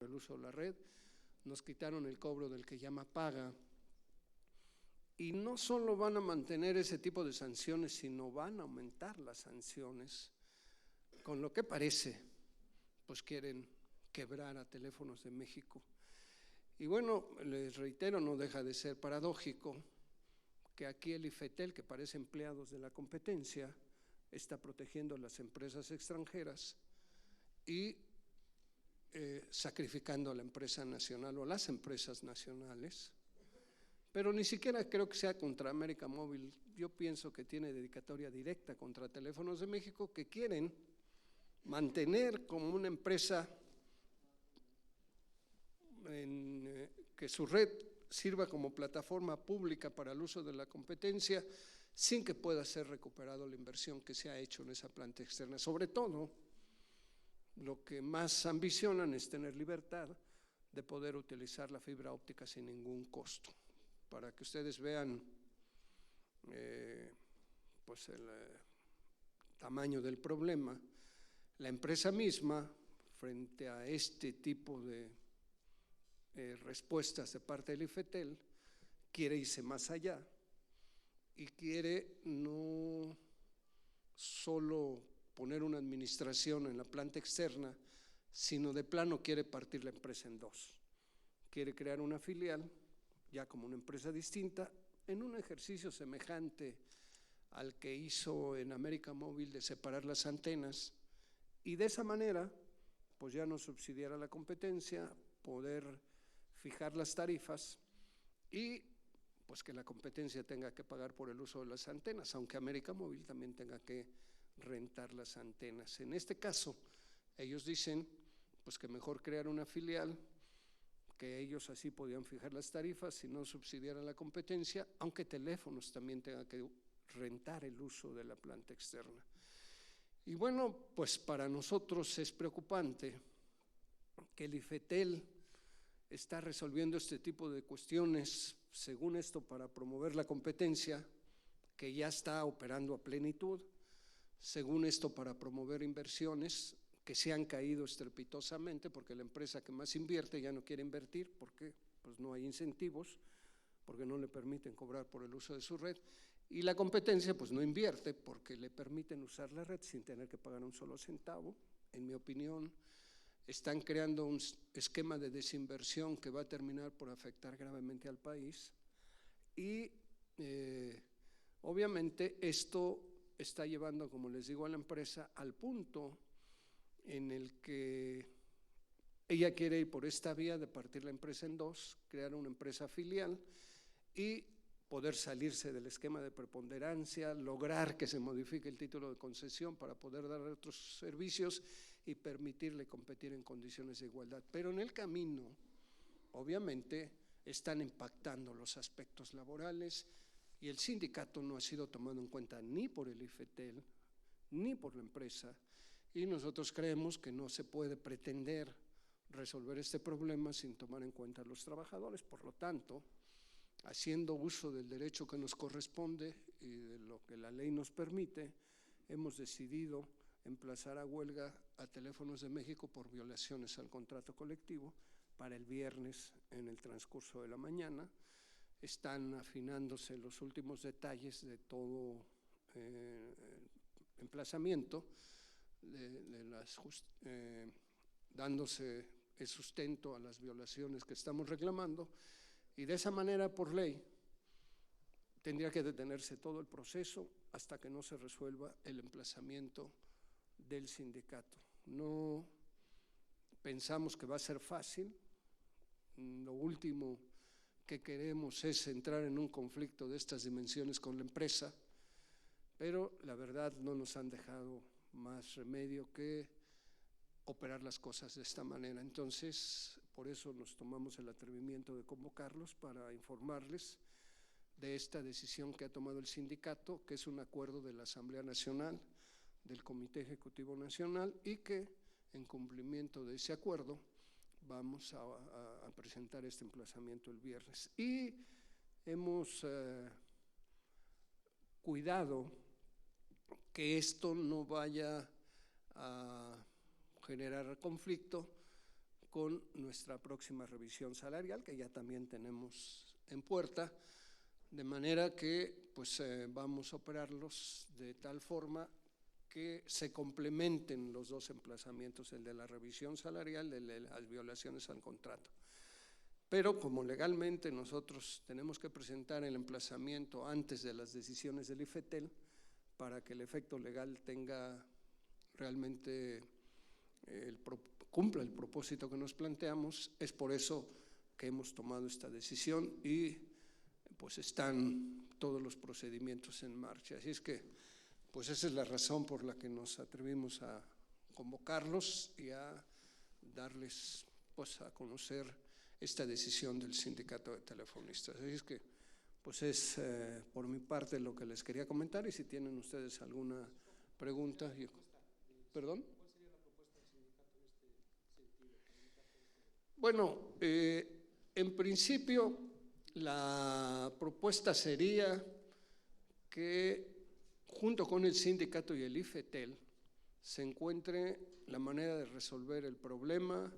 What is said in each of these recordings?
el uso de la red, nos quitaron el cobro del que llama paga, y no solo van a mantener ese tipo de sanciones, sino van a aumentar las sanciones, con lo que parece, pues quieren quebrar a Teléfonos de México. Y bueno, les reitero, no deja de ser paradójico que aquí el IFETEL, que parece empleados de la competencia, está protegiendo a las empresas extranjeras y sacrificando a la empresa nacional o las empresas nacionales, pero ni siquiera creo que sea contra América Móvil. Yo pienso que tiene dedicatoria directa contra Teléfonos de México, que quieren mantener como una empresa que su red sirva como plataforma pública para el uso de la competencia, sin que pueda ser recuperado la inversión que se ha hecho en esa planta externa. Sobre todo, lo que más ambicionan es tener libertad de poder utilizar la fibra óptica sin ningún costo. Para que ustedes vean pues el tamaño del problema, la empresa misma, frente a este tipo de respuestas de parte del IFETEL, quiere irse más allá y quiere no solo poner una administración en la planta externa, sino de plano quiere partir la empresa en dos. Quiere crear una filial, ya como una empresa distinta, en un ejercicio semejante al que hizo en América Móvil de separar las antenas, y de esa manera pues ya no subsidiar a la competencia, poder fijar las tarifas y pues que la competencia tenga que pagar por el uso de las antenas, aunque América Móvil también tenga que rentar las antenas. En este caso, ellos dicen pues que mejor crear una filial, que ellos así podían fijar las tarifas y no subsidiar a la competencia, aunque Teléfonos también tenga que rentar el uso de la planta externa. Y bueno, pues para nosotros es preocupante que el IFETEL está resolviendo este tipo de cuestiones, según esto, para promover la competencia, que ya está operando a plenitud, según esto, para promover inversiones que se han caído estrepitosamente, porque la empresa que más invierte ya no quiere invertir, porque pues no hay incentivos, porque no le permiten cobrar por el uso de su red, y la competencia pues no invierte porque le permiten usar la red sin tener que pagar un solo centavo. En mi opinión, están creando un esquema de desinversión que va a terminar por afectar gravemente al país, y obviamente esto está llevando, como les digo, a la empresa al punto en el que ella quiere ir por esta vía de partir la empresa en dos, crear una empresa filial y poder salirse del esquema de preponderancia, lograr que se modifique el título de concesión para poder dar otros servicios y permitirle competir en condiciones de igualdad. Pero en el camino, obviamente, están impactando los aspectos laborales, y el sindicato no ha sido tomado en cuenta ni por el IFETEL ni por la empresa, y nosotros creemos que no se puede pretender resolver este problema sin tomar en cuenta a los trabajadores. Por lo tanto, haciendo uso del derecho que nos corresponde y de lo que la ley nos permite, hemos decidido emplazar a huelga a Teléfonos de México por violaciones al contrato colectivo para el viernes en el transcurso de la mañana. Están afinándose los últimos detalles de todo emplazamiento, dándose el sustento a las violaciones que estamos reclamando, y de esa manera, por ley, tendría que detenerse todo el proceso hasta que no se resuelva el emplazamiento del sindicato. No pensamos que va a ser fácil. Lo último que queremos es entrar en un conflicto de estas dimensiones con la empresa, pero la verdad no nos han dejado más remedio que operar las cosas de esta manera. Entonces, por eso nos tomamos el atrevimiento de convocarlos para informarles de esta decisión que ha tomado el sindicato, que es un acuerdo de la Asamblea Nacional, del Comité Ejecutivo Nacional, y que en cumplimiento de ese acuerdo vamos a presentar este emplazamiento el viernes. Y hemos cuidado que esto no vaya a generar conflicto con nuestra próxima revisión salarial, que ya también tenemos en puerta, de manera que pues vamos a operarlos de tal forma que se complementen los dos emplazamientos, el de la revisión salarial, el de las violaciones al contrato. Pero como legalmente nosotros tenemos que presentar el emplazamiento antes de las decisiones del IFETEL para que el efecto legal tenga realmente cumpla el propósito que nos planteamos, es por eso que hemos tomado esta decisión y pues están todos los procedimientos en marcha. Así es que pues esa es la razón por la que nos atrevimos a convocarlos y a darles pues a conocer esta decisión del Sindicato de Telefonistas. Así es que pues es por mi parte lo que les quería comentar, y si tienen ustedes alguna pregunta. ¿Perdón? Bueno, en principio la propuesta sería que junto con el sindicato y el IFETEL se encuentre la manera de resolver el problema,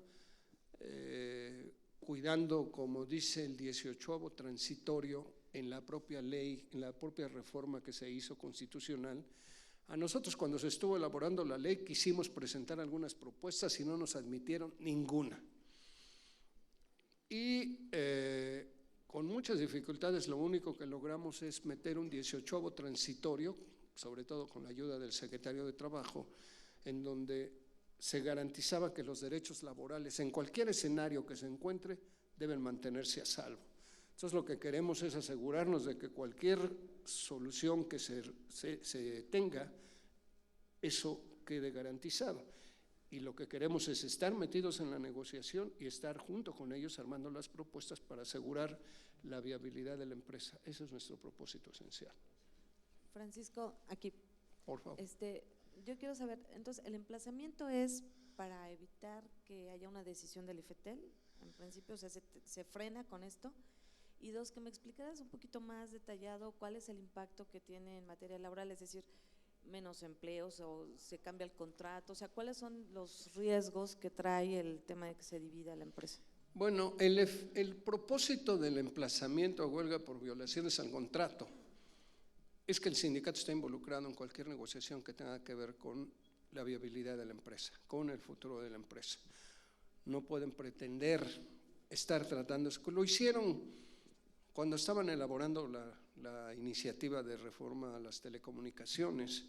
cuidando, como dice el 18º transitorio en la propia ley, en la propia reforma que se hizo constitucional. A nosotros, cuando se estuvo elaborando la ley, quisimos presentar algunas propuestas y no nos admitieron ninguna. Y con muchas dificultades lo único que logramos es meter un 18º transitorio, sobre todo con la ayuda del secretario de Trabajo, en donde se garantizaba que los derechos laborales en cualquier escenario que se encuentre deben mantenerse a salvo. Entonces lo que queremos es asegurarnos de que cualquier solución que se tenga, eso quede garantizado. Y lo que queremos es estar metidos en la negociación y estar junto con ellos armando las propuestas para asegurar la viabilidad de la empresa. Ese es nuestro propósito esencial. Francisco, aquí. Por favor. Yo quiero saber, entonces, ¿el emplazamiento es para evitar que haya una decisión del IFETEL? En principio, o sea, se frena con esto. Y dos, que me explicaras un poquito más detallado cuál es el impacto que tiene en materia laboral, es decir, menos empleos o se cambia el contrato, o sea, ¿cuáles son los riesgos que trae el tema de que se divida la empresa? Bueno, el propósito del emplazamiento a huelga por violaciones al contrato es que el sindicato está involucrado en cualquier negociación que tenga que ver con la viabilidad de la empresa, con el futuro de la empresa. No pueden pretender estar tratando, lo hicieron cuando estaban elaborando la iniciativa de reforma a las telecomunicaciones.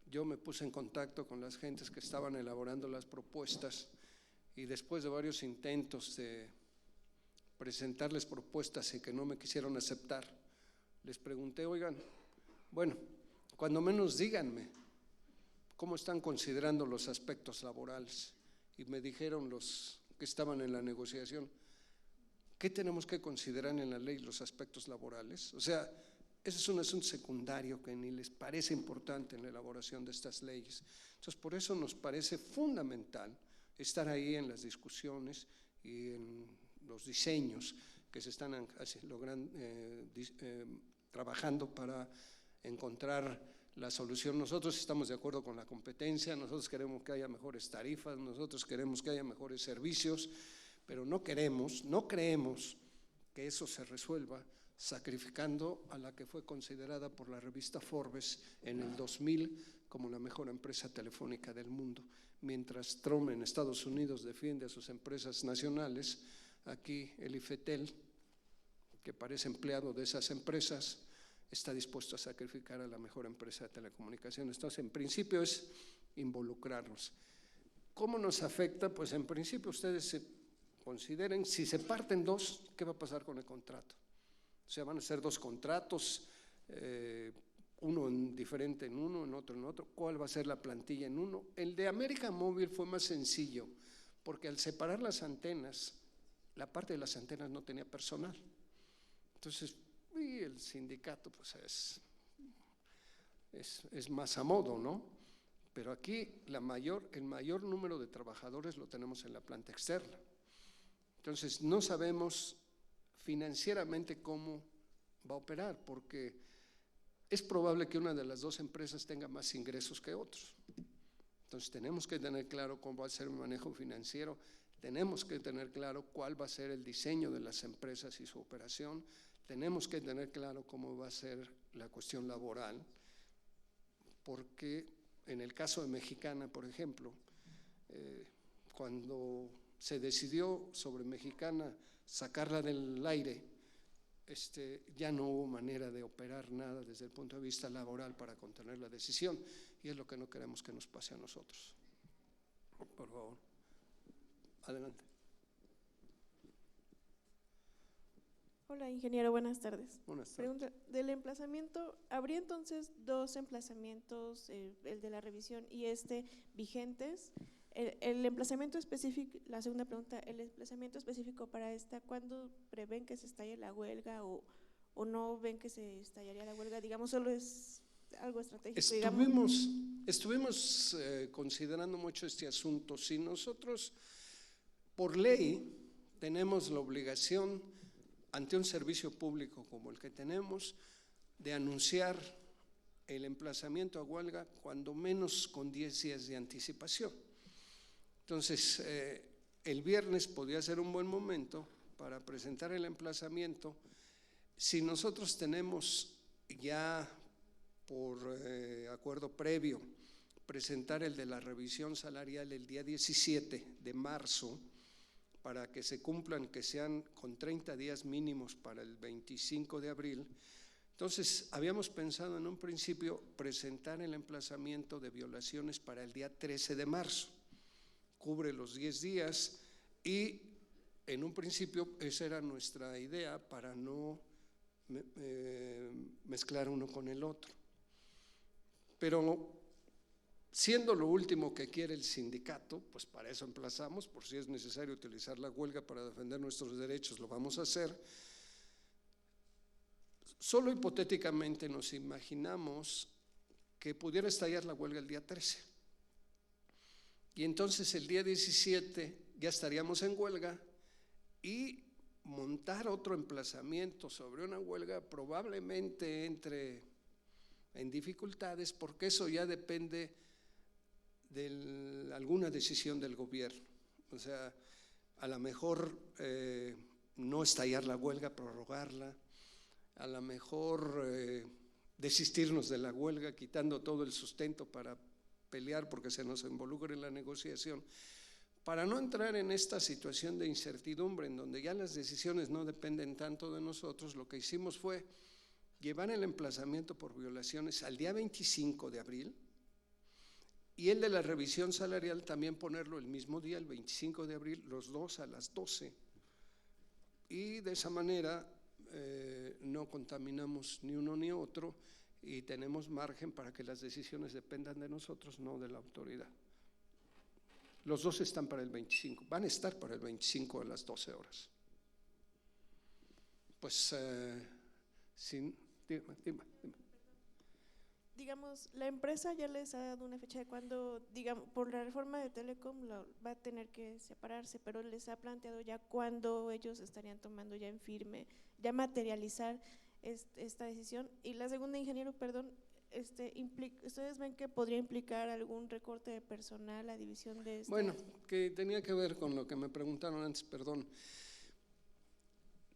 Yo me puse en contacto con las gentes que estaban elaborando las propuestas y después de varios intentos de presentarles propuestas y que no me quisieron aceptar, les pregunté, oigan, bueno, cuando menos díganme cómo están considerando los aspectos laborales. Y me dijeron los que estaban en la negociación, ¿qué tenemos que considerar en la ley los aspectos laborales? O sea, ese es un asunto secundario que ni les parece importante en la elaboración de estas leyes. Entonces, por eso nos parece fundamental estar ahí en las discusiones y en los diseños que se están trabajando para encontrar la solución. Nosotros estamos de acuerdo con la competencia, nosotros queremos que haya mejores tarifas, nosotros queremos que haya mejores servicios, pero no creemos que eso se resuelva sacrificando a la que fue considerada por la revista Forbes en el 2000 como la mejor empresa telefónica del mundo. Mientras Trump en Estados Unidos defiende a sus empresas nacionales, aquí el IFETEL, que parece empleado de esas empresas, está dispuesto a sacrificar a la mejor empresa de telecomunicaciones. Entonces, en principio es involucrarnos. ¿Cómo nos afecta? Pues en principio ustedes se consideren, si se parten dos, ¿qué va a pasar con el contrato? O sea, van a ser dos contratos, uno diferente en uno, en otro. ¿Cuál va a ser la plantilla en uno? El de América Móvil fue más sencillo, porque al separar las antenas, la parte de las antenas no tenía personal. Entonces, y el sindicato pues es más a modo, ¿no? Pero aquí el mayor número de trabajadores lo tenemos en la planta externa. Entonces no sabemos financieramente cómo va a operar, porque es probable que una de las dos empresas tenga más ingresos que otros. Entonces tenemos que tener claro cómo va a ser el manejo financiero, tenemos que tener claro cuál va a ser el diseño de las empresas y su operación, tenemos que tener claro cómo va a ser la cuestión laboral, porque en el caso de Mexicana, por ejemplo, cuando se decidió sobre Mexicana sacarla del aire, ya no hubo manera de operar nada desde el punto de vista laboral para contener la decisión, y es lo que no queremos que nos pase a nosotros. Por favor, adelante. Hola, ingeniero, buenas tardes. Buenas tardes. Pregunta, del emplazamiento, ¿habría entonces dos emplazamientos, el de la revisión y vigentes? El emplazamiento específico, la segunda pregunta, el emplazamiento específico para ¿cuándo prevén que se estalle la huelga o no ven que se estallaría la huelga? Digamos, solo es algo estratégico. Estuvimos considerando mucho este asunto. Si nosotros, por ley, tenemos la obligación ante un servicio público como el que tenemos, de anunciar el emplazamiento a huelga cuando menos con 10 días de anticipación. Entonces, el viernes podría ser un buen momento para presentar el emplazamiento. Si nosotros tenemos ya por acuerdo previo presentar el de la revisión salarial el día 17 de marzo, para que se cumplan, que sean con 30 días mínimos para el 25 de abril. Entonces, habíamos pensado en un principio presentar el emplazamiento de violaciones para el día 13 de marzo. Cubre los 10 días y en un principio esa era nuestra idea para no mezclar uno con el otro. Pero siendo lo último que quiere el sindicato, pues para eso emplazamos, por si es necesario utilizar la huelga para defender nuestros derechos, lo vamos a hacer. Solo hipotéticamente nos imaginamos que pudiera estallar la huelga el día 13. Y entonces el día 17 ya estaríamos en huelga y montar otro emplazamiento sobre una huelga probablemente entre en dificultades, porque eso ya depende de alguna decisión del gobierno. O sea, a lo mejor no estallar la huelga, prorrogarla, a lo mejor desistirnos de la huelga, quitando todo el sustento para pelear porque se nos involucre en la negociación, para no entrar en esta situación de incertidumbre en donde ya las decisiones no dependen tanto de nosotros. Lo que hicimos fue llevar el emplazamiento por violaciones al día 25 de abril y el de la revisión salarial también ponerlo el mismo día, el 25 de abril, los dos a las 12, y de esa manera no contaminamos ni uno ni otro y tenemos margen para que las decisiones dependan de nosotros, no de la autoridad. Los dos están para el 25, van a estar para el 25 a las 12 horas. Pues, dime. Digamos, la empresa ya les ha dado una fecha de cuándo, digamos, por la reforma de Telecom va a tener que separarse, pero les ha planteado ya cuándo ellos estarían tomando ya en firme, ya materializar esta decisión. Y la segunda, ingeniero, perdón, ¿ustedes ven que podría implicar algún recorte de personal, la división de Bueno, que tenía que ver con lo que me preguntaron antes, perdón.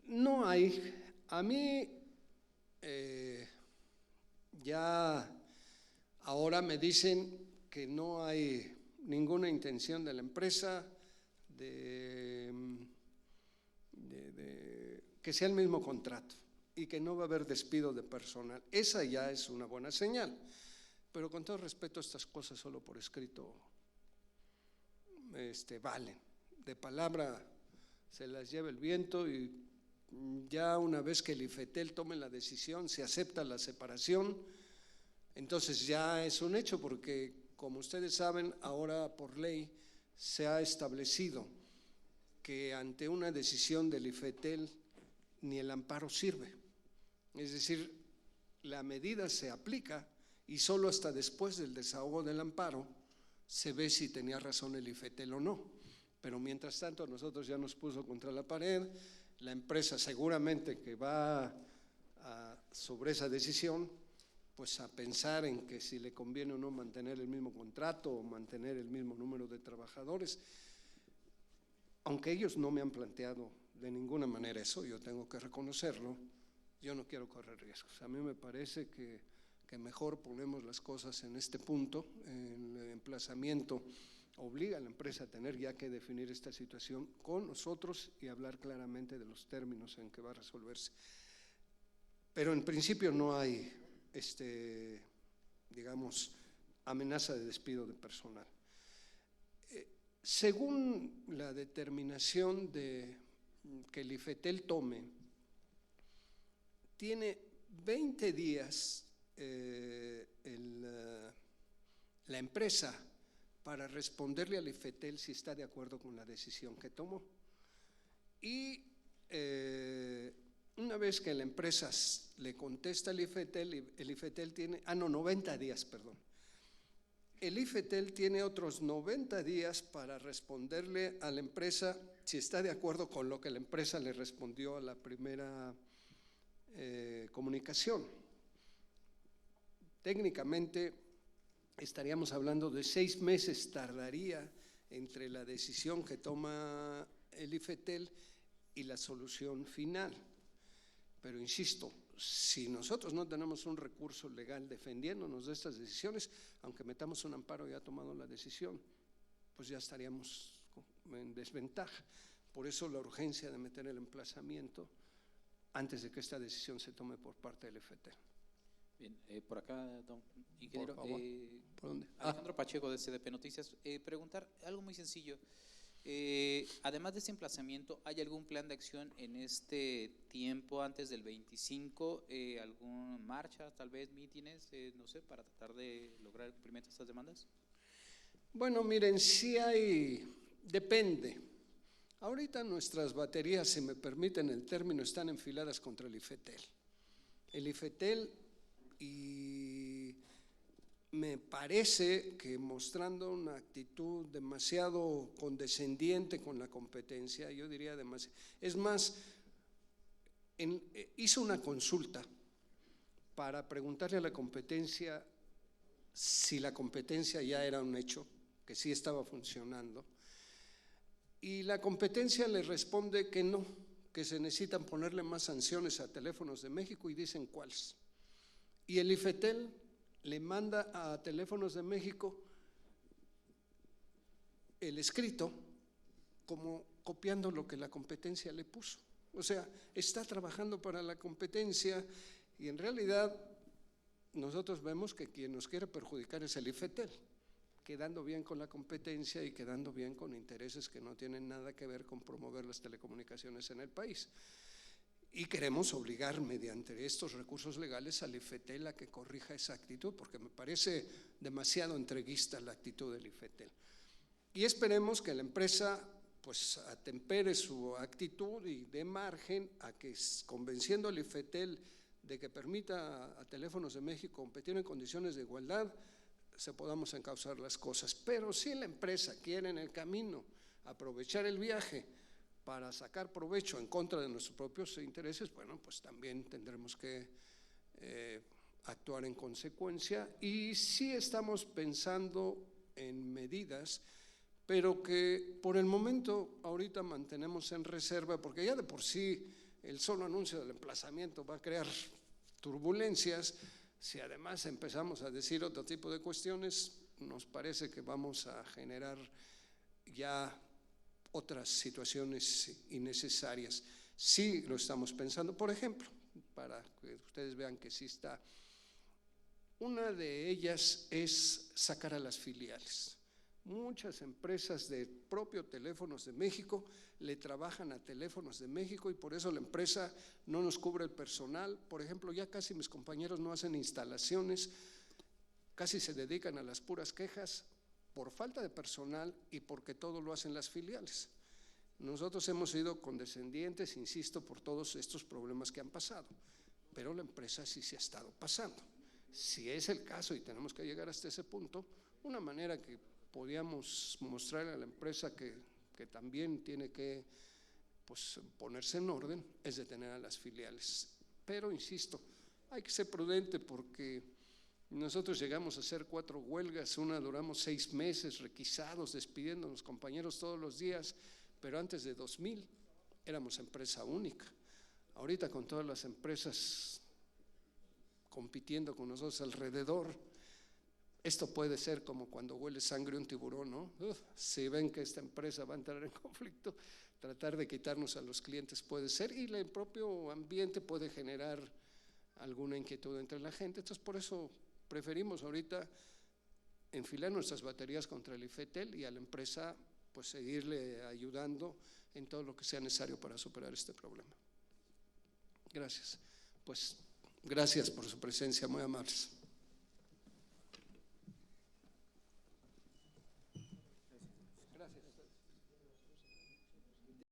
No hay, a mí ya ahora me dicen que no hay ninguna intención de la empresa de que sea el mismo contrato y que no va a haber despido de personal. Esa ya es una buena señal, pero con todo respeto, estas cosas solo por escrito valen. De palabra se las lleva el viento y ya una vez que el IFETEL tome la decisión, se acepta la separación, entonces ya es un hecho, porque como ustedes saben, ahora por ley se ha establecido que ante una decisión del IFETEL ni el amparo sirve. Es decir, la medida se aplica y solo hasta después del desahogo del amparo se ve si tenía razón el IFETEL o no. Pero mientras tanto, nosotros ya nos puso contra la pared. La empresa seguramente que va sobre esa decisión, pues a pensar en que si le conviene o no mantener el mismo contrato o mantener el mismo número de trabajadores. aunque ellos no me han planteado de ninguna manera eso, yo tengo que reconocerlo, yo no quiero correr riesgos. A mí me parece que mejor ponemos las cosas en este punto. El emplazamiento obliga a la empresa a tener ya que definir esta situación con nosotros y hablar claramente de los términos en que va a resolverse. Pero en principio no hay, digamos, amenaza de despido de personal. Según la determinación que el IFETEL tome, tiene 20 días la empresa para responderle al IFETEL si está de acuerdo con la decisión que tomó. Y una vez que la empresa le contesta al IFETEL, el IFETEL tiene, 90 días, perdón. El IFETEL tiene otros 90 días para responderle a la empresa si está de acuerdo con lo que la empresa le respondió a la primera comunicación. Técnicamente estaríamos hablando de 6 meses tardaría entre la decisión que toma el IFETEL y la solución final. Pero insisto, si nosotros no tenemos un recurso legal defendiéndonos de estas decisiones, aunque metamos un amparo ya tomado la decisión, pues ya estaríamos en desventaja. Por eso la urgencia de meter el emplazamiento antes de que esta decisión se tome por parte del IFETEL. Bien, por acá, don ingeniero. Por favor. ¿Por dónde? Alejandro Pacheco de CDP Noticias. Preguntar algo muy sencillo. Además de este emplazamiento, ¿hay algún plan de acción en este tiempo antes del 25? ¿Alguna marcha, tal vez mítines, no sé, para tratar de lograr el cumplimiento de estas demandas? Bueno, miren, sí hay, depende. Ahorita nuestras baterías, si me permiten el término, están enfiladas contra el IFETEL. El IFETEL, y me parece que mostrando una actitud demasiado condescendiente con la competencia, yo diría demasiado. Es más, hizo una consulta para preguntarle a la competencia si la competencia ya era un hecho, que sí estaba funcionando, y la competencia le responde que no, que se necesitan ponerle más sanciones a Teléfonos de México y dicen cuáles. Y el IFETEL le manda a Teléfonos de México el escrito como copiando lo que la competencia le puso. O sea, está trabajando para la competencia y en realidad nosotros vemos que quien nos quiere perjudicar es el IFETEL, quedando bien con la competencia y quedando bien con intereses que no tienen nada que ver con promover las telecomunicaciones en el país. Y queremos obligar mediante estos recursos legales al IFETEL a que corrija esa actitud, porque me parece demasiado entreguista la actitud del IFETEL. Y esperemos que la empresa pues atempere su actitud y dé margen a que, convenciendo al IFETEL de que permita a Teléfonos de México competir en condiciones de igualdad, se podamos encauzar las cosas. Pero si la empresa quiere en el camino aprovechar el viaje para sacar provecho en contra de nuestros propios intereses, bueno, pues también tendremos que actuar en consecuencia. Y sí estamos pensando en medidas, pero que por el momento ahorita mantenemos en reserva, porque ya de por sí el solo anuncio del emplazamiento va a crear turbulencias. Si además empezamos a decir otro tipo de cuestiones, nos parece que vamos a generar ya otras situaciones innecesarias. Sí lo estamos pensando, por ejemplo, para que ustedes vean que sí está. Una de ellas es sacar a las filiales. Muchas empresas de propio Teléfonos de México le trabajan a Teléfonos de México y por eso la empresa no nos cubre el personal. Por ejemplo, ya casi mis compañeros no hacen instalaciones, casi se dedican a las puras quejas por falta de personal y porque todo lo hacen las filiales. Nosotros hemos sido condescendientes, insisto, por todos estos problemas que han pasado, pero la empresa sí se ha estado pasando. Si es el caso y tenemos que llegar hasta ese punto, una manera que podíamos mostrarle a la empresa que también tiene que pues, ponerse en orden es detener a las filiales. Pero insisto, hay que ser prudente porque nosotros llegamos a hacer 4 huelgas, una duramos 6 meses requisados, despidiendo a los compañeros todos los días, pero antes de 2000 éramos empresa única. Ahorita con todas las empresas compitiendo con nosotros alrededor, esto puede ser como cuando huele sangre un tiburón, ¿no? Si ven que esta empresa va a entrar en conflicto, tratar de quitarnos a los clientes puede ser, y el propio ambiente puede generar alguna inquietud entre la gente. Entonces por eso preferimos ahorita enfilar nuestras baterías contra el IFETEL y a la empresa pues seguirle ayudando en todo lo que sea necesario para superar este problema. Gracias. Pues gracias por su presencia, muy amables.